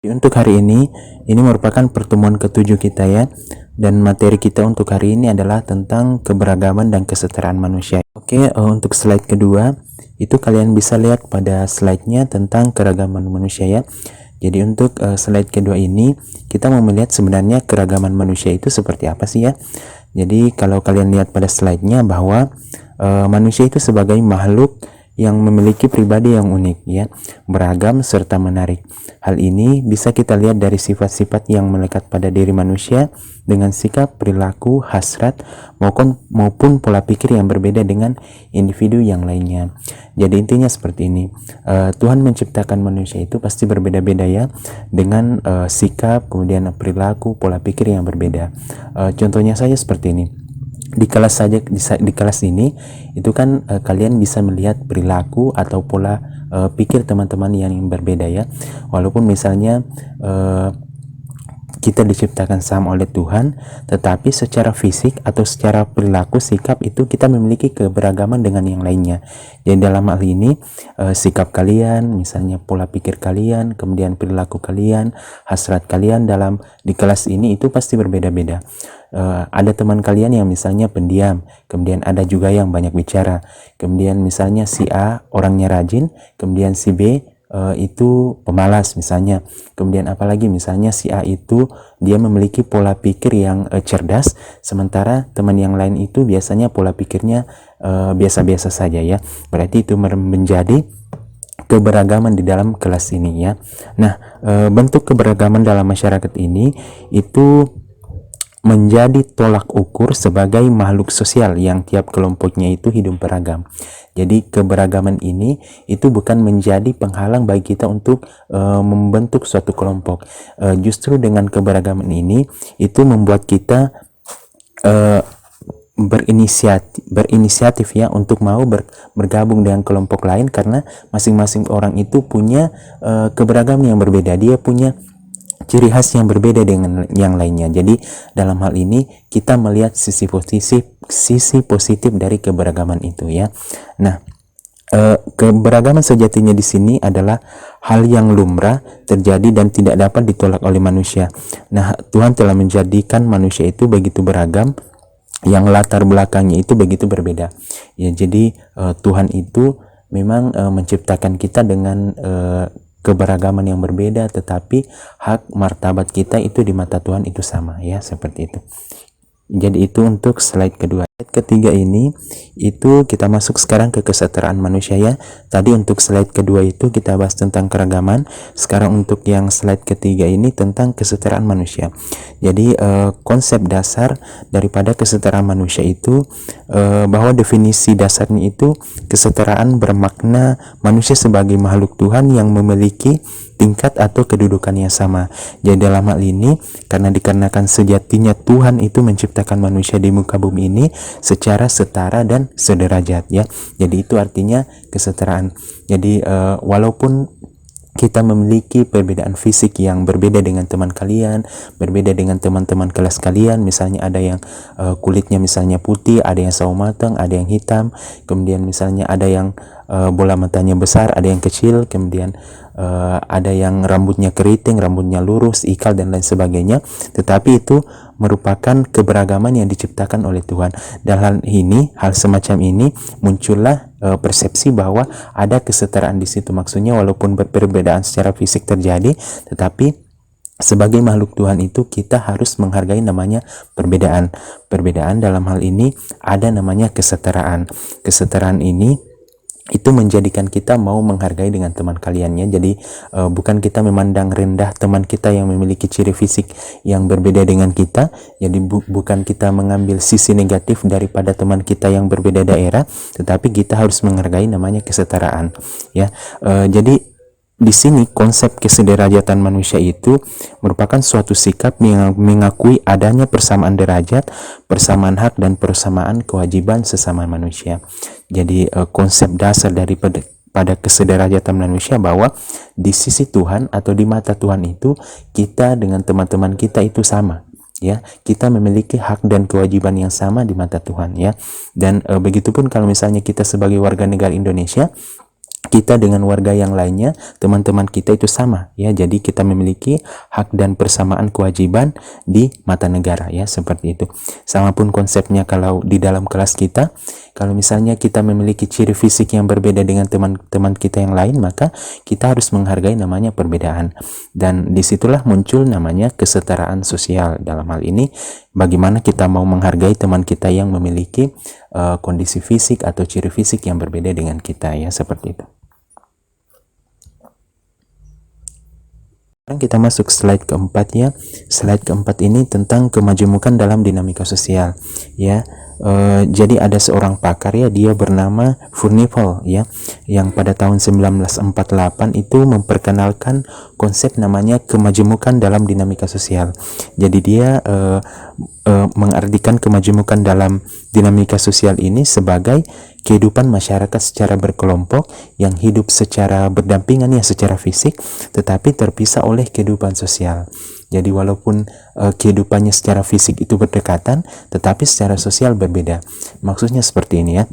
Untuk hari ini merupakan pertemuan ketujuh kita ya. Dan materi kita untuk hari ini adalah tentang keberagaman dan kesetaraan manusia. Oke, untuk slide kedua, itu kalian bisa lihat pada slide-nya tentang keragaman manusia ya. Jadi untuk slide kedua ini, kita mau melihat sebenarnya keragaman manusia itu seperti apa sih ya. Jadi kalau kalian lihat pada slide-nya bahwa manusia itu sebagai makhluk yang memiliki pribadi yang unik ya, beragam serta menarik. Hal ini bisa kita lihat dari sifat-sifat yang melekat pada diri manusia dengan sikap, perilaku, hasrat maupun pola pikir yang berbeda dengan individu yang lainnya. Jadi intinya seperti ini. Tuhan menciptakan manusia itu pasti berbeda-beda ya, dengan sikap, kemudian perilaku, pola pikir yang berbeda. Contohnya saja seperti ini. Di kelas ini itu kan kalian bisa melihat perilaku atau pola pikir teman-teman yang berbeda ya. Walaupun misalnya kita diciptakan sama oleh Tuhan, tetapi secara fisik atau secara perilaku, sikap itu kita memiliki keberagaman dengan yang lainnya. Jadi dalam hal ini sikap kalian, misalnya pola pikir kalian, kemudian perilaku kalian, hasrat kalian di kelas ini itu pasti berbeda-beda. Ada teman kalian yang misalnya pendiam, kemudian ada juga yang banyak bicara, kemudian misalnya si A orangnya rajin, kemudian si B itu pemalas misalnya, kemudian apalagi misalnya si A itu dia memiliki pola pikir yang cerdas, sementara teman yang lain itu biasanya pola pikirnya biasa-biasa saja ya. Berarti itu menjadi keberagaman di dalam kelas ini ya. Nah, bentuk keberagaman dalam masyarakat ini itu menjadi tolak ukur sebagai makhluk sosial yang tiap kelompoknya itu hidup beragam. Jadi keberagaman ini itu bukan menjadi penghalang bagi kita untuk membentuk suatu kelompok. Justru dengan keberagaman ini itu membuat kita berinisiatif ya untuk mau bergabung dengan kelompok lain, karena masing-masing orang itu punya keberagaman yang berbeda. Dia punya ciri khas yang berbeda dengan yang lainnya. Jadi dalam hal ini kita melihat sisi positif dari keberagaman itu ya. Nah, keberagaman sejatinya di sini adalah hal yang lumrah terjadi dan tidak dapat ditolak oleh manusia. Nah, Tuhan telah menjadikan manusia itu begitu beragam, yang latar belakangnya itu begitu berbeda. Ya, jadi Tuhan itu memang menciptakan kita dengan keberagaman yang berbeda, tetapi hak martabat kita itu di mata Tuhan itu sama ya, seperti itu. Jadi itu untuk slide kedua. Slide ketiga ini itu kita masuk sekarang ke kesetaraan manusia ya. Tadi untuk slide kedua itu kita bahas tentang keragaman. Sekarang untuk yang slide ketiga ini tentang kesetaraan manusia. Jadi konsep dasar daripada kesetaraan manusia itu bahwa definisi dasarnya itu kesetaraan bermakna manusia sebagai makhluk Tuhan yang memiliki tingkat atau kedudukan yang sama. Jadi dalam hal ini dikarenakan sejatinya Tuhan itu menciptakan manusia di muka bumi ini secara setara dan sederajat ya. Jadi itu artinya kesetaraan. Jadi walaupun kita memiliki perbedaan fisik yang berbeda dengan teman kalian, berbeda dengan teman-teman kelas kalian, misalnya ada yang kulitnya misalnya putih, ada yang sawo matang, ada yang hitam, kemudian misalnya ada yang bola matanya besar, ada yang kecil, kemudian ada yang rambutnya keriting, rambutnya lurus, ikal dan lain sebagainya. Tetapi itu merupakan keberagaman yang diciptakan oleh Tuhan. Dan hal semacam ini muncullah persepsi bahwa ada kesetaraan di situ. Maksudnya walaupun perbedaan secara fisik terjadi, tetapi sebagai makhluk Tuhan itu kita harus menghargai namanya perbedaan. Perbedaan dalam hal ini ada namanya kesetaraan. Kesetaraan ini itu menjadikan kita mau menghargai dengan teman kaliannya. Jadi bukan kita memandang rendah teman kita yang memiliki ciri fisik yang berbeda dengan kita. Jadi bukan kita mengambil sisi negatif daripada teman kita yang berbeda daerah, tetapi kita harus menghargai namanya kesetaraan ya. Jadi di sini konsep kesederajatan manusia itu merupakan suatu sikap yang mengakui adanya persamaan derajat, persamaan hak dan persamaan kewajiban sesama manusia. Jadi konsep dasar pada kesederajatan manusia bahwa di sisi Tuhan atau di mata Tuhan itu kita dengan teman-teman kita itu sama. Ya, kita memiliki hak dan kewajiban yang sama di mata Tuhan ya. Dan begitupun kalau misalnya kita sebagai warga negara Indonesia, kita dengan warga yang lainnya, teman-teman kita itu sama ya. Jadi kita memiliki hak dan persamaan kewajiban di mata negara ya, seperti itu. Sama pun konsepnya kalau di dalam kelas kita, kalau misalnya kita memiliki ciri fisik yang berbeda dengan teman-teman kita yang lain, maka kita harus menghargai namanya perbedaan. Dan disitulah muncul namanya kesetaraan sosial. Dalam hal ini, bagaimana kita mau menghargai teman kita yang memiliki kondisi fisik atau ciri fisik yang berbeda dengan kita ya, seperti itu. Sekarang kita masuk slide keempat ya. Slide keempat ini tentang kemajemukan dalam dinamika sosial ya. Jadi ada seorang pakar ya, dia bernama Furnival ya, yang pada tahun 1948 itu memperkenalkan konsep namanya kemajemukan dalam dinamika sosial. Jadi dia mengartikan kemajemukan dalam dinamika sosial ini sebagai kehidupan masyarakat secara berkelompok yang hidup secara berdampingan ya, secara fisik, tetapi terpisah oleh kehidupan sosial. Jadi walaupun kehidupannya secara fisik itu berdekatan, tetapi secara sosial berbeda. Maksudnya seperti ini ya.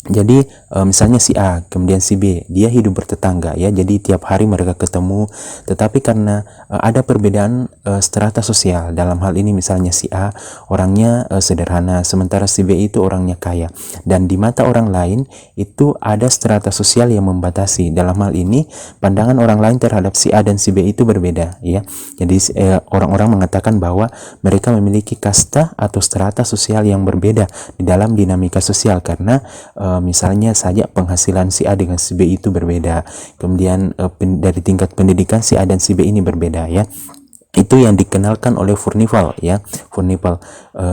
Jadi misalnya si A kemudian si B, dia hidup bertetangga ya, jadi tiap hari mereka ketemu, tetapi karena ada perbedaan strata sosial. Dalam hal ini misalnya si A orangnya sederhana, sementara si B itu orangnya kaya, dan di mata orang lain itu ada strata sosial yang membatasi. Dalam hal ini pandangan orang lain terhadap si A dan si B itu berbeda ya. Jadi orang-orang mengatakan bahwa mereka memiliki kasta atau strata sosial yang berbeda di dalam dinamika sosial, karena misalnya saja penghasilan si A dengan si B itu berbeda, kemudian dari tingkat pendidikan si A dan si B ini berbeda ya. Itu yang dikenalkan oleh Furnival ya. Furnival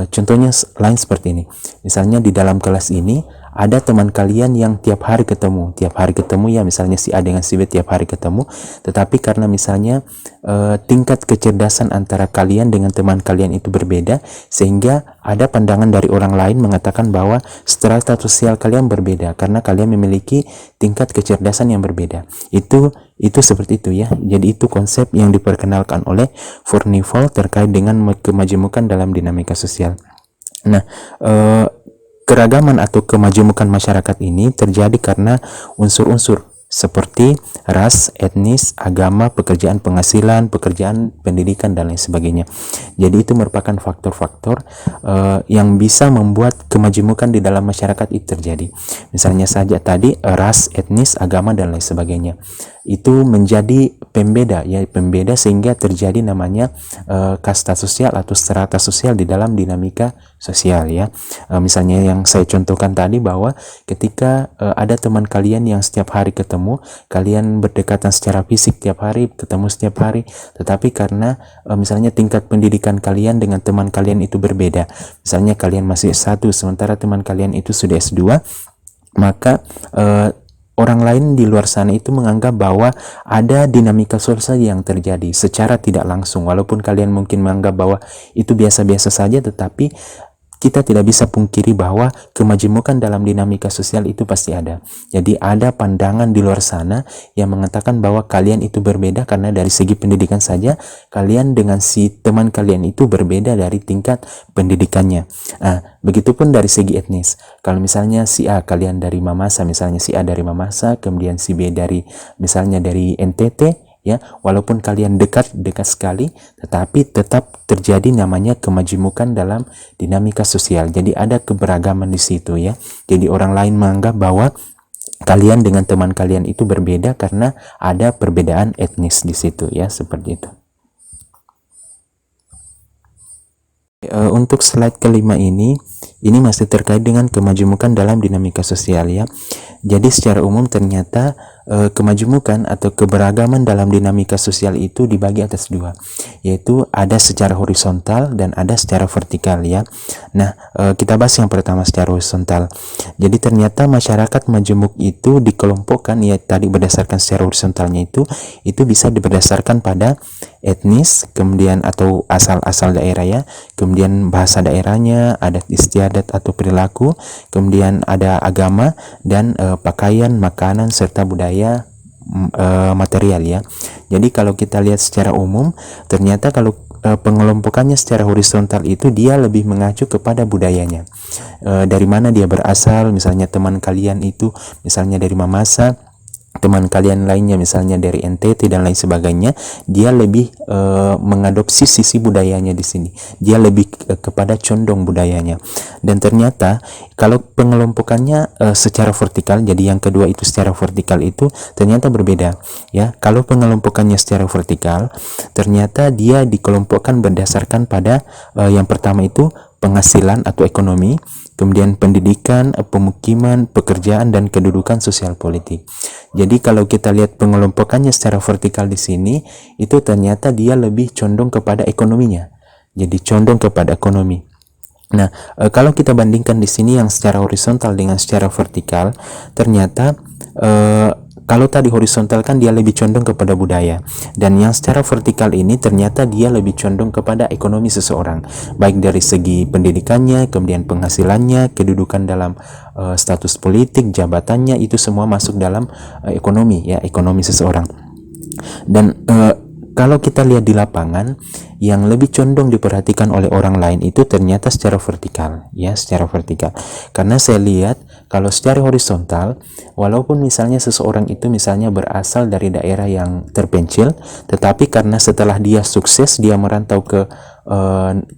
contohnya lain seperti ini. Misalnya di dalam kelas ini ada teman kalian yang tiap hari ketemu ya, misalnya si A dengan si B tiap hari ketemu, tetapi karena misalnya tingkat kecerdasan antara kalian dengan teman kalian itu berbeda, sehingga ada pandangan dari orang lain mengatakan bahwa strata sosial kalian berbeda karena kalian memiliki tingkat kecerdasan yang berbeda. Itu seperti itu ya. Jadi itu konsep yang diperkenalkan oleh Furnival terkait dengan kemajemukan dalam dinamika sosial. Nah, keragaman atau kemajemukan masyarakat ini terjadi karena unsur-unsur seperti ras, etnis, agama, pekerjaan penghasilan, pekerjaan pendidikan, dan lain sebagainya. Jadi itu merupakan faktor-faktor yang bisa membuat kemajemukan di dalam masyarakat itu terjadi. Misalnya saja tadi ras, etnis, agama, dan lain sebagainya. Itu menjadi pembeda ya, pembeda sehingga terjadi namanya kasta sosial atau strata sosial di dalam dinamika sosial ya. Misalnya yang saya contohkan tadi, bahwa ketika ada teman kalian yang setiap hari ketemu, kalian berdekatan secara fisik tiap hari, ketemu setiap hari, tetapi karena misalnya tingkat pendidikan kalian dengan teman kalian itu berbeda, misalnya kalian masih S1 sementara teman kalian itu sudah S2, maka orang lain di luar sana itu menganggap bahwa ada dinamika sosial yang terjadi secara tidak langsung. Walaupun kalian mungkin menganggap bahwa itu biasa-biasa saja, tetapi kita tidak bisa pungkiri bahwa kemajemukan dalam dinamika sosial itu pasti ada. Jadi ada pandangan di luar sana yang mengatakan bahwa kalian itu berbeda karena dari segi pendidikan saja kalian dengan si teman kalian itu berbeda dari tingkat pendidikannya. Begitupun dari segi etnis. Kalau misalnya si A kalian dari Mamasa, misalnya si A dari Mamasa, kemudian si B dari misalnya dari NTT ya, walaupun kalian dekat sekali, tetapi tetap terjadi namanya kemajemukan dalam dinamika sosial. Jadi ada keberagaman di situ ya. Jadi orang lain menganggap bahwa kalian dengan teman kalian itu berbeda karena ada perbedaan etnis di situ ya, seperti itu. Untuk slide kelima ini masih terkait dengan kemajemukan dalam dinamika sosial ya. Jadi secara umum ternyata kemajemukan atau keberagaman dalam dinamika sosial itu dibagi atas dua, yaitu ada secara horizontal dan ada secara vertikal ya. Nah, kita bahas yang pertama secara horizontal. Jadi ternyata masyarakat majemuk itu dikelompokkan ya tadi berdasarkan secara horizontalnya itu bisa berdasarkan pada etnis, kemudian atau asal-asal daerah ya, kemudian bahasa daerahnya, adat istiadat atau perilaku, kemudian ada agama, dan pakaian, makanan, serta budaya material ya. Jadi kalau kita lihat secara umum, ternyata kalau pengelompokannya secara horizontal itu dia lebih mengacu kepada budayanya, dari mana dia berasal. Misalnya teman kalian itu misalnya dari Mamasa, teman kalian lainnya misalnya dari NTT dan lain sebagainya, dia lebih mengadopsi sisi budayanya di sini. Dia lebih kepada condong budayanya. Dan ternyata kalau pengelompokannya secara vertikal, jadi yang kedua itu secara vertikal itu ternyata berbeda ya. Kalau pengelompokannya secara vertikal, ternyata dia dikelompokkan berdasarkan pada yang pertama itu penghasilan atau ekonomi, kemudian pendidikan, pemukiman, pekerjaan, dan kedudukan sosial politik. Jadi kalau kita lihat pengelompokannya secara vertikal di sini, itu ternyata dia lebih condong kepada ekonominya. Jadi condong kepada ekonomi. Nah, kalau kita bandingkan di sini yang secara horizontal dengan secara vertikal, ternyata kalau tadi horizontal kan dia lebih condong kepada budaya, dan yang secara vertikal ini ternyata dia lebih condong kepada ekonomi seseorang, baik dari segi pendidikannya, kemudian penghasilannya, kedudukan dalam status politik, jabatannya, itu semua masuk dalam ekonomi ya, ekonomi seseorang. Dan kalau kita lihat di lapangan, yang lebih condong diperhatikan oleh orang lain itu ternyata secara vertikal ya, secara vertikal. Karena saya lihat kalau secara horizontal, walaupun misalnya seseorang itu misalnya berasal dari daerah yang terpencil, tetapi karena setelah dia sukses, dia merantau ke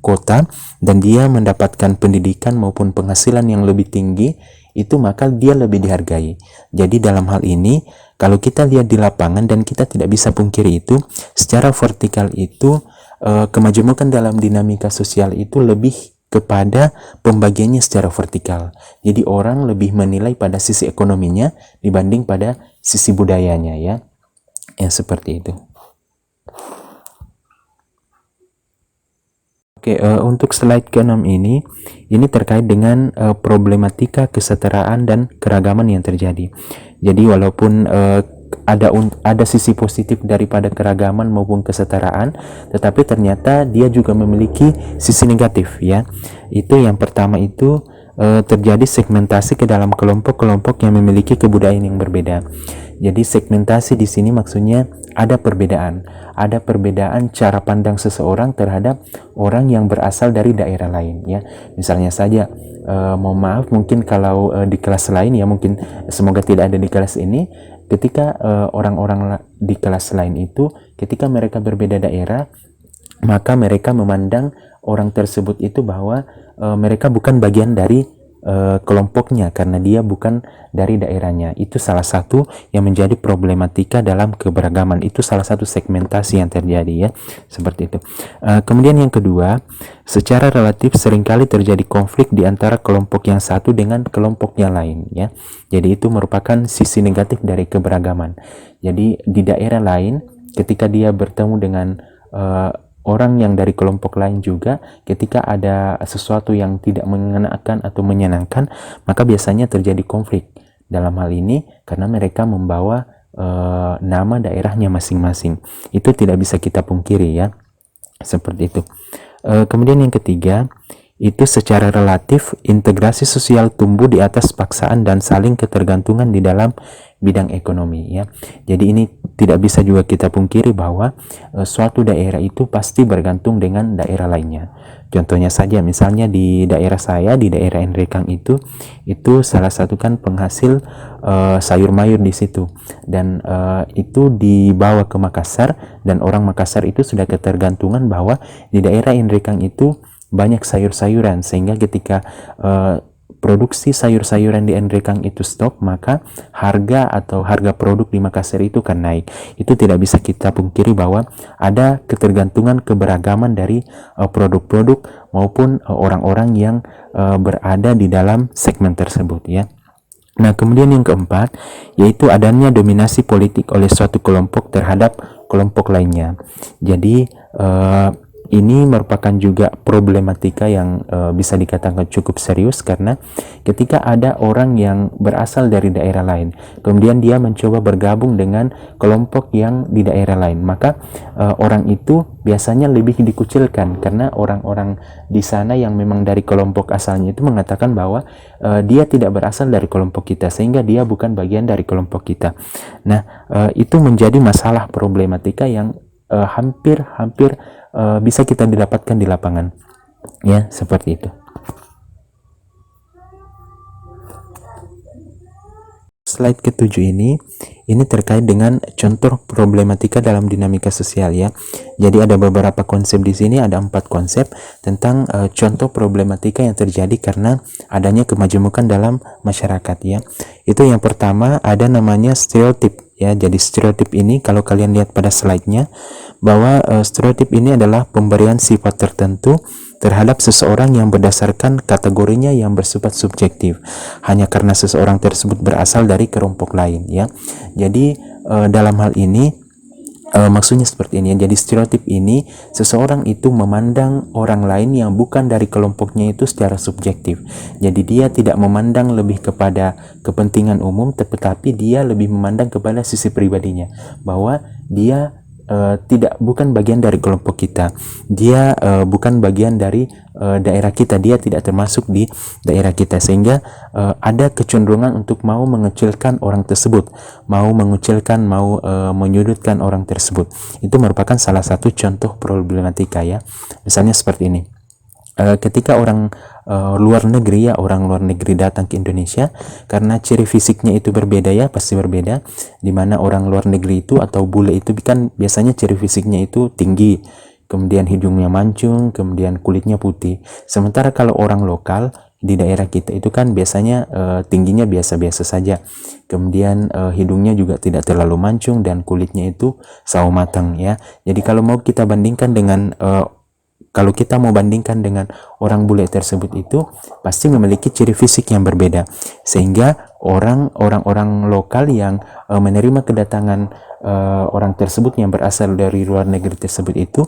kota dan dia mendapatkan pendidikan maupun penghasilan yang lebih tinggi, itu maka dia lebih dihargai. Jadi dalam hal ini, kalau kita lihat di lapangan dan kita tidak bisa pungkiri itu, secara vertikal itu kemajemukan dalam dinamika sosial itu lebih kepada pembagiannya secara vertikal. Jadi orang lebih menilai pada sisi ekonominya dibanding pada sisi budayanya ya. Ya seperti itu. Oke, untuk slide ke-6 ini terkait dengan problematika kesetaraan dan keragaman yang terjadi. Jadi walaupun ada sisi positif daripada keragaman maupun kesetaraan, tetapi ternyata dia juga memiliki sisi negatif ya. Itu yang pertama itu terjadi segmentasi ke dalam kelompok-kelompok yang memiliki kebudayaan yang berbeda. Jadi segmentasi di sini maksudnya ada perbedaan cara pandang seseorang terhadap orang yang berasal dari daerah lain ya. Misalnya saja mohon maaf mungkin kalau di kelas lain ya, mungkin semoga tidak ada di kelas ini, ketika orang-orang di kelas lain itu ketika mereka berbeda daerah, maka mereka memandang orang tersebut itu bahwa mereka bukan bagian dari kelompoknya karena dia bukan dari daerahnya. Itu salah satu yang menjadi problematika dalam keberagaman. Itu salah satu segmentasi yang terjadi ya, seperti itu. Kemudian yang kedua, secara relatif seringkali terjadi konflik di antara kelompok yang satu dengan kelompok yang lain ya. Jadi itu merupakan sisi negatif dari keberagaman. Jadi di daerah lain ketika dia bertemu dengan orang yang dari kelompok lain juga, ketika ada sesuatu yang tidak mengenakan atau menyenangkan, maka biasanya terjadi konflik. Dalam hal ini karena mereka membawa nama daerahnya masing-masing. Itu tidak bisa kita pungkiri ya, seperti itu. Kemudian yang ketiga, itu secara relatif integrasi sosial tumbuh di atas paksaan dan saling ketergantungan di dalam bidang ekonomi ya. Jadi ini tidak bisa juga kita pungkiri bahwa suatu daerah itu pasti bergantung dengan daerah lainnya. Contohnya saja misalnya di daerah saya, di daerah Nrekang itu salah satu kan penghasil sayur mayur di situ, dan itu dibawa ke Makassar, dan orang Makassar itu sudah ketergantungan bahwa di daerah Nrekang itu banyak sayur-sayuran, sehingga ketika produksi sayur-sayuran di Nrekang itu stop, maka harga produk di Makassar itu kan naik. Itu tidak bisa kita pungkiri bahwa ada ketergantungan keberagaman dari produk-produk maupun orang-orang yang berada di dalam segmen tersebut ya. Nah, kemudian yang keempat, yaitu adanya dominasi politik oleh suatu kelompok terhadap kelompok lainnya. Jadi ini merupakan juga problematika yang bisa dikatakan cukup serius, karena ketika ada orang yang berasal dari daerah lain, kemudian dia mencoba bergabung dengan kelompok yang di daerah lain, maka orang itu biasanya lebih dikucilkan karena orang-orang di sana yang memang dari kelompok asalnya itu mengatakan bahwa dia tidak berasal dari kelompok kita, sehingga dia bukan bagian dari kelompok kita. Nah, itu menjadi masalah problematika yang hampir bisa kita didapatkan di lapangan ya, seperti itu. slide ke-7 ini terkait dengan contoh problematika dalam dinamika sosial ya. Jadi ada beberapa konsep di sini, ada 4 konsep tentang contoh problematika yang terjadi karena adanya kemajemukan dalam masyarakat ya. Itu yang pertama ada namanya stereotip ya. Jadi stereotip ini kalau kalian lihat pada slide-nya bahwa stereotip ini adalah pemberian sifat tertentu terhadap seseorang yang berdasarkan kategorinya yang bersifat subjektif hanya karena seseorang tersebut berasal dari kelompok lain ya. Jadi dalam hal ini maksudnya seperti ini ya. Jadi stereotip ini seseorang itu memandang orang lain yang bukan dari kelompoknya itu secara subjektif. Jadi dia tidak memandang lebih kepada kepentingan umum, tetapi dia lebih memandang kepada sisi pribadinya bahwa dia bukan bagian dari kelompok kita, dia bukan bagian dari daerah kita, dia tidak termasuk di daerah kita, sehingga ada kecenderungan untuk mau mengecilkan orang tersebut, mau mengucilkan, mau menyudutkan orang tersebut. Itu merupakan salah satu contoh problematika ya. Misalnya seperti ini. Ketika orang luar negeri ya, orang luar negeri datang ke Indonesia, karena ciri fisiknya itu berbeda ya, pasti berbeda, dimana orang luar negeri itu atau bule itu kan biasanya ciri fisiknya itu tinggi, kemudian hidungnya mancung, kemudian kulitnya putih. Sementara kalau orang lokal di daerah kita itu kan biasanya tingginya biasa-biasa saja, kemudian hidungnya juga tidak terlalu mancung dan kulitnya itu sawo matang ya. Jadi kalau mau kita bandingkan dengan kalau kita mau bandingkan dengan orang bule tersebut, itu pasti memiliki ciri fisik yang berbeda, sehingga orang-orang lokal yang menerima kedatangan orang tersebut yang berasal dari luar negeri tersebut itu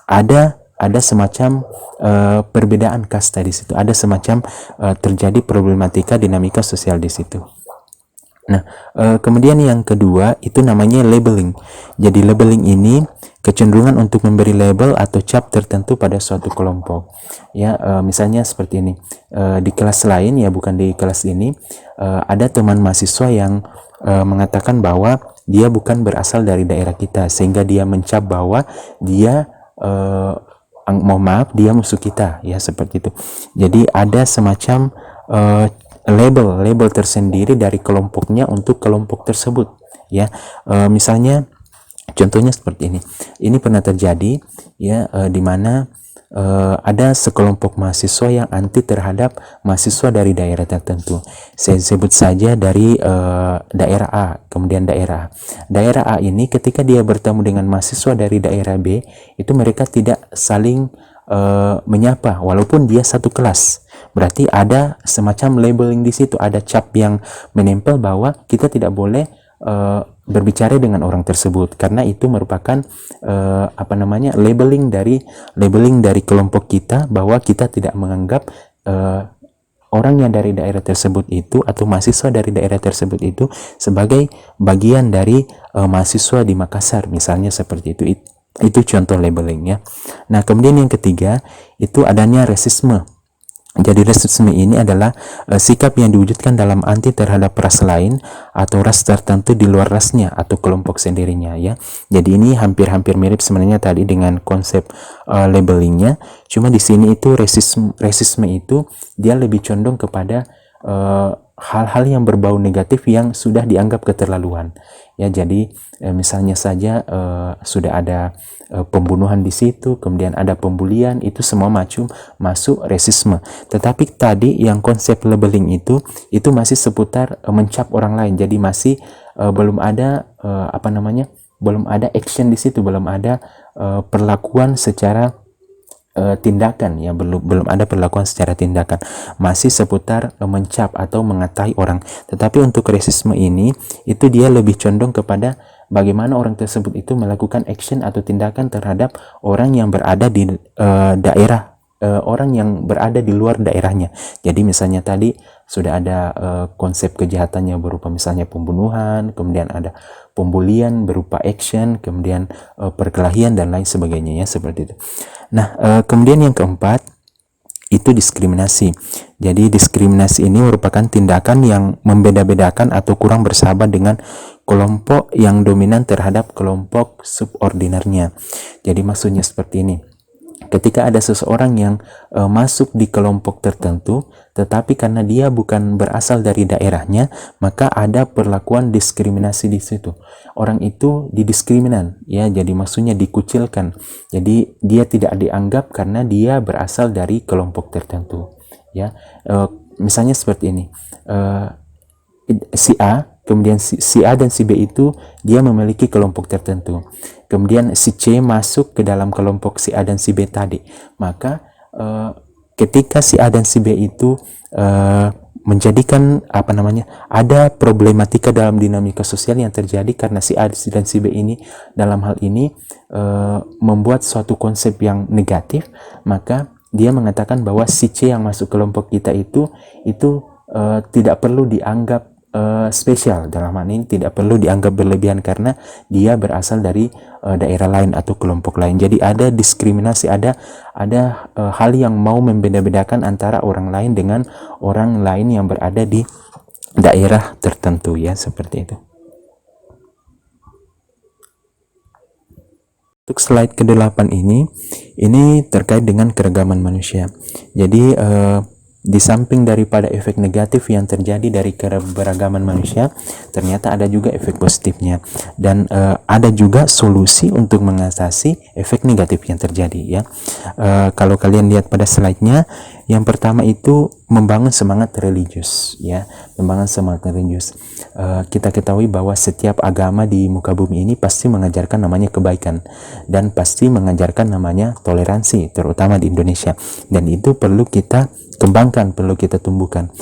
ada semacam perbedaan kasta di situ, ada semacam terjadi problematika dinamika sosial di situ. Nah, kemudian yang kedua itu namanya labeling. Jadi labeling ini kecenderungan untuk memberi label atau cap tertentu pada suatu kelompok. Ya, misalnya seperti ini. Di kelas lain ya, bukan di kelas ini, ada teman mahasiswa yang mengatakan bahwa dia bukan berasal dari daerah kita, sehingga dia mencap bahwa dia mohon maaf, dia musuh kita ya, seperti itu. Jadi ada semacam label tersendiri dari kelompoknya untuk kelompok tersebut ya. Misalnya contohnya seperti ini pernah terjadi ya, di mana ada sekelompok mahasiswa yang anti terhadap mahasiswa dari daerah tertentu. Saya sebut saja dari daerah A, kemudian daerah A ini ketika dia bertemu dengan mahasiswa dari daerah B, itu mereka tidak saling menyapa walaupun dia satu kelas. Berarti ada semacam labeling di situ, ada cap yang menempel bahwa kita tidak boleh berbicara dengan orang tersebut, karena itu merupakan labeling dari kelompok kita, bahwa kita tidak menganggap orang yang dari daerah tersebut itu atau mahasiswa dari daerah tersebut itu sebagai bagian dari mahasiswa di Makassar, misalnya seperti itu. Itu contoh labeling ya. Nah, kemudian yang ketiga itu adanya rasisme. Jadi rasisme ini adalah sikap yang diwujudkan dalam anti terhadap ras lain atau ras tertentu di luar rasnya atau kelompok sendirinya ya. Jadi ini hampir-hampir mirip sebenarnya tadi dengan konsep labelingnya. Cuma di sini itu rasisme itu dia lebih condong kepada hal-hal yang berbau negatif yang sudah dianggap keterlaluan ya. Jadi misalnya saja sudah ada pembunuhan di situ, kemudian ada pembulian, itu semua masuk rasisme. Tetapi tadi yang konsep labeling itu masih seputar mencap orang lain. Jadi masih belum ada belum ada action di situ, belum ada perlakuan secara tindakan ya, belum ada perlakuan secara tindakan, masih seputar mencap atau mengatai orang. Tetapi untuk rasisme ini itu dia lebih condong kepada bagaimana orang tersebut itu melakukan action atau tindakan terhadap orang yang berada di daerah, orang yang berada di luar daerahnya. Jadi misalnya tadi sudah ada konsep kejahatannya berupa misalnya pembunuhan, kemudian ada pembulian berupa action, kemudian perkelahian dan lain sebagainya ya, seperti itu. Nah, kemudian yang keempat itu diskriminasi. Jadi diskriminasi ini merupakan tindakan yang membeda-bedakan atau kurang bersahabat dengan kelompok yang dominan terhadap kelompok subordinernya. Jadi maksudnya seperti ini. ketika ada seseorang yang masuk di kelompok tertentu, tetapi karena dia bukan berasal dari daerahnya, maka ada perlakuan diskriminasi di situ. Orang itu didiskriminan, ya, jadi maksudnya dikucilkan. Jadi dia tidak dianggap karena dia berasal dari kelompok tertentu, ya. Misalnya seperti ini, si A, kemudian si A dan si B itu dia memiliki kelompok tertentu. Kemudian si C masuk ke dalam kelompok si A dan si B tadi. Maka ketika si A dan si B itu menjadikan ada problematika dalam dinamika sosial yang terjadi karena si A dan si B ini dalam hal ini membuat suatu konsep yang negatif, maka dia mengatakan bahwa si C yang masuk kelompok kita itu tidak perlu dianggap spesial, dalam hal ini tidak perlu dianggap berlebihan karena dia berasal dari daerah lain atau kelompok lain. Jadi ada diskriminasi, ada hal yang mau membeda-bedakan antara orang lain dengan orang lain yang berada di daerah tertentu, ya, seperti itu. Untuk slide ke-8 ini terkait dengan keragaman manusia. Jadi di samping daripada efek negatif yang terjadi dari keberagaman manusia, ternyata ada juga efek positifnya, dan ada juga solusi untuk mengatasi efek negatif yang terjadi, ya. Kalau kalian lihat pada slide-nya, yang pertama itu membangun semangat religius, ya, membangun semangat religius. Kita ketahui bahwa setiap agama di muka bumi ini pasti mengajarkan namanya kebaikan dan pasti mengajarkan namanya toleransi, terutama di Indonesia, dan itu perlu kita kembangkan, perlu kita tumbuhkan,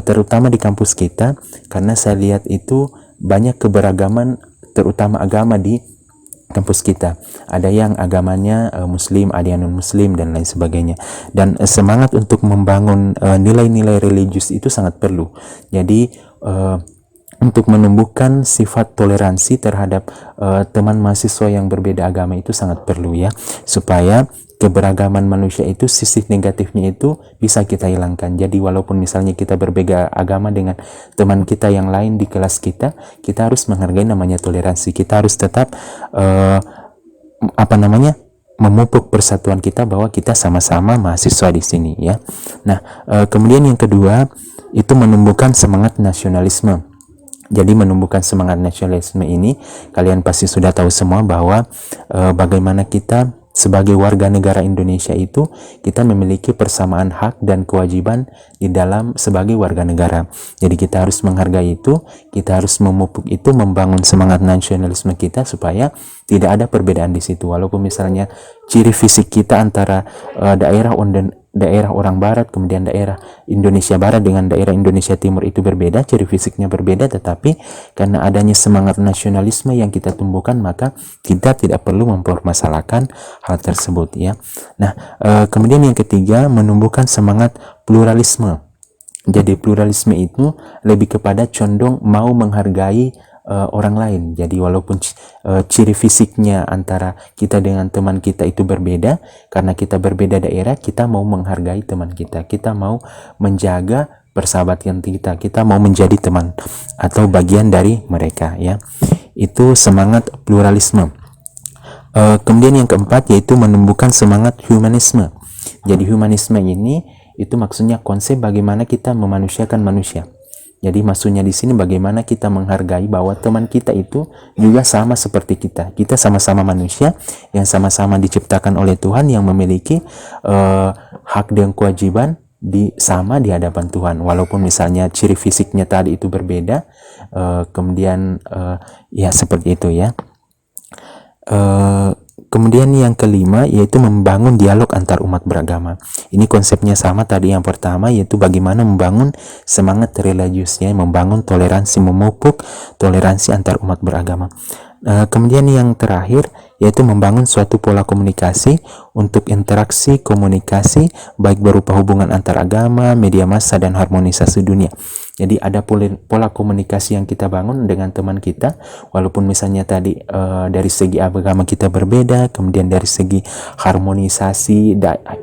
terutama di kampus kita, karena saya lihat itu banyak keberagaman, terutama agama di kampus kita. Ada yang agamanya muslim, ada yang non muslim, dan lain sebagainya, dan semangat untuk membangun nilai-nilai religius itu sangat perlu. Jadi untuk menumbuhkan sifat toleransi terhadap teman mahasiswa yang berbeda agama itu sangat perlu, ya, supaya keberagaman manusia itu sisi negatifnya itu bisa kita hilangkan. Jadi walaupun misalnya kita berbeda agama dengan teman kita yang lain di kelas kita harus menghargai namanya toleransi. Kita harus tetap memupuk persatuan kita bahwa kita sama-sama mahasiswa di sini, ya. Nah, kemudian yang kedua itu menumbuhkan semangat nasionalisme. Jadi menumbuhkan semangat nasionalisme ini, kalian pasti sudah tahu semua bahwa bagaimana kita sebagai warga negara Indonesia itu kita memiliki persamaan hak dan kewajiban di dalam sebagai warga negara. Jadi kita harus menghargai itu, kita harus memupuk itu, membangun semangat nasionalisme kita supaya tidak ada perbedaan di situ. Walaupun misalnya ciri fisik kita antara daerah orang barat, kemudian daerah Indonesia Barat dengan daerah Indonesia Timur itu berbeda, ciri fisiknya berbeda, tetapi karena adanya semangat nasionalisme yang kita tumbuhkan, maka kita tidak perlu mempermasalahkan hal tersebut, ya. Nah, kemudian yang ketiga, menumbuhkan semangat pluralisme. Jadi pluralisme itu lebih kepada condong mau menghargai orang lain. Jadi walaupun ciri fisiknya antara kita dengan teman kita itu berbeda, karena kita berbeda daerah, kita mau menghargai teman kita, kita mau menjaga persahabatan kita mau menjadi teman atau bagian dari mereka, ya. Itu semangat pluralisme. Kemudian yang keempat yaitu menumbuhkan semangat humanisme. Jadi humanisme ini itu maksudnya konsep bagaimana kita memanusiakan manusia. Jadi maksudnya di sini bagaimana kita menghargai bahwa teman kita itu juga sama seperti kita. Kita sama-sama manusia yang sama-sama diciptakan oleh Tuhan, yang memiliki hak dan kewajiban sama di hadapan Tuhan. Walaupun misalnya ciri fisiknya tadi itu berbeda, kemudian ya seperti itu, ya. Kemudian yang kelima yaitu membangun dialog antar umat beragama. Ini konsepnya sama tadi yang pertama, yaitu bagaimana membangun semangat religiusnya, membangun toleransi, memupuk toleransi antar umat beragama. Kemudian yang terakhir yaitu membangun suatu pola komunikasi untuk interaksi komunikasi baik berupa hubungan antar agama, media massa, dan harmonisasi dunia. Jadi ada pola komunikasi yang kita bangun dengan teman kita, walaupun misalnya tadi dari segi agama kita berbeda, kemudian dari segi harmonisasi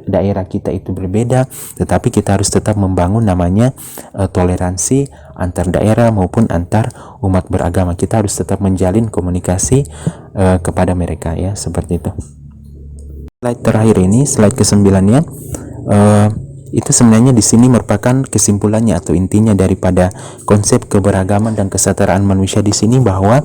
daerah kita itu berbeda, tetapi kita harus tetap membangun namanya toleransi antar daerah maupun antar umat beragama. Kita harus tetap menjalin komunikasi kepada mereka, ya, seperti itu. Slide terakhir ini, slide ke-9-nya, itu sebenarnya di sini merupakan kesimpulannya atau intinya daripada konsep keberagaman dan kesetaraan manusia di sini, bahwa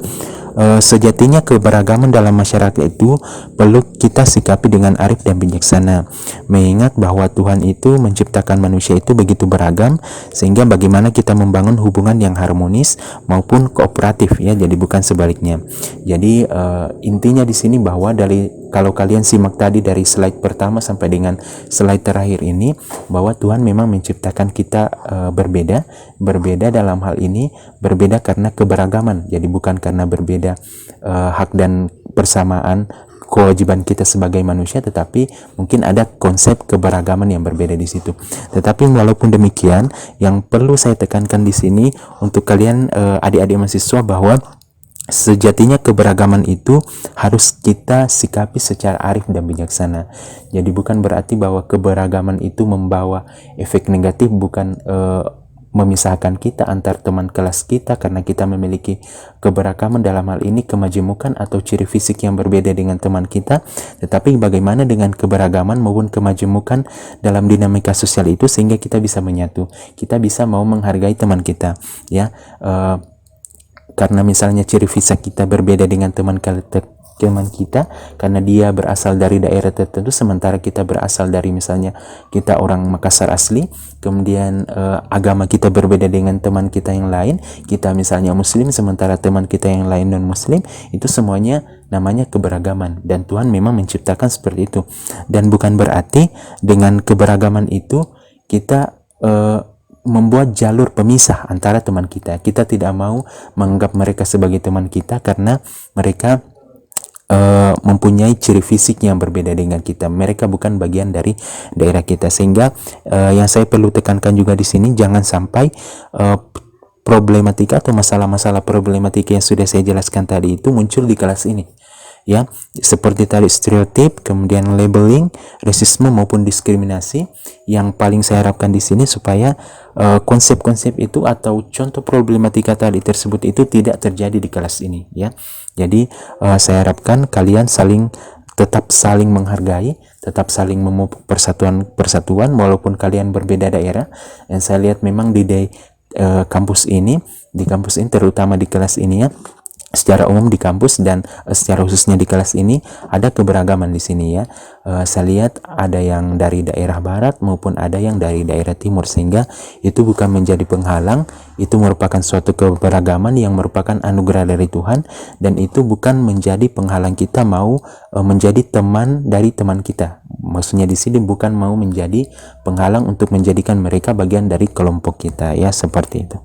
sejatinya keberagaman dalam masyarakat itu perlu kita sikapi dengan arif dan bijaksana, mengingat bahwa Tuhan itu menciptakan manusia itu begitu beragam, sehingga bagaimana kita membangun hubungan yang harmonis maupun kooperatif, ya, jadi bukan sebaliknya. Jadi intinya di sini bahwa kalau kalian simak tadi dari slide pertama sampai dengan slide terakhir ini, bahwa Tuhan memang menciptakan kita berbeda dalam hal ini, berbeda karena keberagaman, jadi bukan karena berbeda hak dan persamaan kewajiban kita sebagai manusia, tetapi mungkin ada konsep keberagaman yang berbeda di situ. Tetapi walaupun demikian, yang perlu saya tekankan di sini untuk kalian adik-adik mahasiswa, bahwa sejatinya keberagaman itu harus kita sikapi secara arif dan bijaksana. Jadi bukan berarti bahwa keberagaman itu membawa efek negatif, bukan memisahkan kita antar teman kelas kita karena kita memiliki keberagaman, dalam hal ini kemajemukan atau ciri fisik yang berbeda dengan teman kita, tetapi bagaimana dengan keberagaman maupun kemajemukan dalam dinamika sosial itu sehingga kita bisa menyatu, kita bisa mau menghargai teman kita, ya. Karena misalnya ciri fisik kita berbeda dengan teman kita karena dia berasal dari daerah tertentu, sementara kita berasal dari, misalnya kita orang Makassar asli, kemudian agama kita berbeda dengan teman kita yang lain, kita misalnya muslim sementara teman kita yang lain non muslim, itu semuanya namanya keberagaman, dan Tuhan memang menciptakan seperti itu. Dan bukan berarti dengan keberagaman itu kita membuat jalur pemisah antara teman kita. Kita tidak mau menganggap mereka sebagai teman kita karena mereka mempunyai ciri fisik yang berbeda dengan kita. Mereka bukan bagian dari daerah kita. Sehingga yang saya perlu tekankan juga di sini, jangan sampai problematika atau masalah-masalah problematika yang sudah saya jelaskan tadi itu muncul di kelas ini, ya, seperti tadi stereotip, kemudian labeling, rasisme maupun diskriminasi. Yang paling saya harapkan di sini supaya konsep-konsep itu atau contoh problematika tadi tersebut itu tidak terjadi di kelas ini, ya. Jadi saya harapkan kalian tetap saling menghargai, tetap saling memupuk persatuan walaupun kalian berbeda daerah. Dan saya lihat memang di kampus ini terutama di kelas ini, ya, secara umum di kampus dan secara khususnya di kelas ini ada keberagaman di sini, ya. Saya lihat ada yang dari daerah barat maupun ada yang dari daerah timur, sehingga itu bukan menjadi penghalang, itu merupakan suatu keberagaman yang merupakan anugerah dari Tuhan, dan itu bukan menjadi penghalang kita mau menjadi teman dari teman kita. Maksudnya di sini bukan mau menjadi penghalang untuk menjadikan mereka bagian dari kelompok kita, ya, seperti itu.